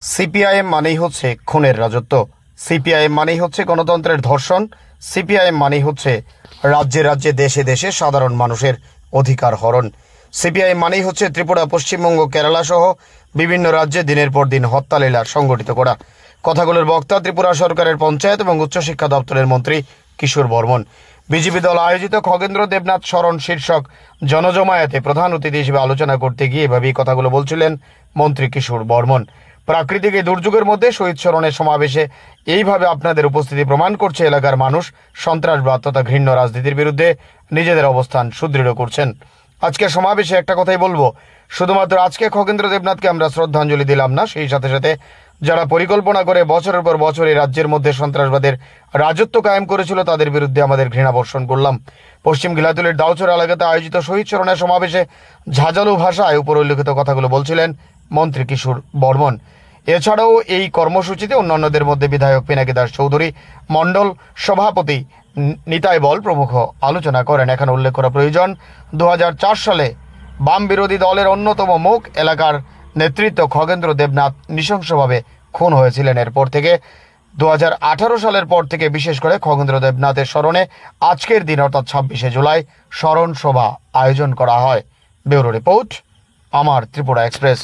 CPIM মানেই হচ্ছে খুনের রাজত্ব। সিপিআইএম মানেই হচ্ছে গণতন্ত্রের ধর্ষণ। সিপিআইএম মানেই হচ্ছে রাজ্যে রাজ্যে দেশে দেশে সাধারণ মানুষের অধিকার হরণ। সিপিআইএম মানেই হচ্ছে ত্রিপুরা, পশ্চিমবঙ্গ, কেরালা সহ বিভিন্ন রাজ্যে দিনের পর দিন হত্যালীলা সংগঠিত করা। কথাগুলোর বক্তা ত্রিপুরা সরকারের পঞ্চায়েত এবং উচ্চশিক্ষা দপ্তরের মন্ত্রী কিশোর বর্মন। বিজেপি দল আয়োজিত খগেন্দ্র দেবনাথ স্মরণ শীর্ষক জনজমায়েতে প্রধান অতিথি হিসেবে আলোচনা করতে গিয়ে এভাবেই কথাগুলো বলছিলেন মন্ত্রী কিশোর বর্মন। প্রাকৃতিক এই দুর্যোগের মধ্যে শহীদ স্মরণের সমাবেশে এইভাবে আপনাদের উপস্থিতি প্রমাণ করছে এলাকার মানুষ সন্ত্রাসবাদ তথা ঘৃণ্য রাজনীতির বিরুদ্ধে নিজেদের অবস্থান সুদৃঢ় করছেন। আজকে সমাবেশে একটা কথাই বলবো, শুধুমাত্র আজকে খগেন্দ্র দেবনাথকে আমরা শ্রদ্ধাঞ্জলি দিলাম না, সেই সাথে সাথে যারা পরিকল্পনা করে বছরের পর বছর এই রাজ্যের মধ্যে সন্ত্রাসবাদের রাজত্ব কায়েম করেছিল তাদের বিরুদ্ধে আমাদের ঘৃণা বর্ষণ করলাম। পশ্চিম গিলাতুলির দাউচর এলাকাতে আয়োজিত শহীদ স্মরণের সমাবেশে ঝাঁঝালো ভাষায় উপর উল্লেখিত কথাগুলো বলছিলেন মন্ত্রী কিশোর বর্মন। এছাড়াও এই কর্মসূচিতে অন্যান্যদের মধ্যে বিধায়ক পিনাকি দাস চৌধুরী, মণ্ডল সভাপতি নিতাই বল প্রমুখ আলোচনা করেন। এখানে উল্লেখ করা প্রয়োজন, 2004 সালে বাম বিরোধী দলের অন্যতম মুখ এলাকার নেতৃত্ব খগেন্দ্র দেবনাথ নৃশংসভাবে খুন হয়েছিলেন। এরপর থেকে 2018 সালের পর থেকে বিশেষ করে খগেন্দ্র দেবনাথের স্মরণে আজকের দিন অর্থাৎ 26শে জুলাই স্মরণ সভা আয়োজন করা হয়। ব্যুরো রিপোর্ট, আমার ত্রিপুরা এক্সপ্রেস।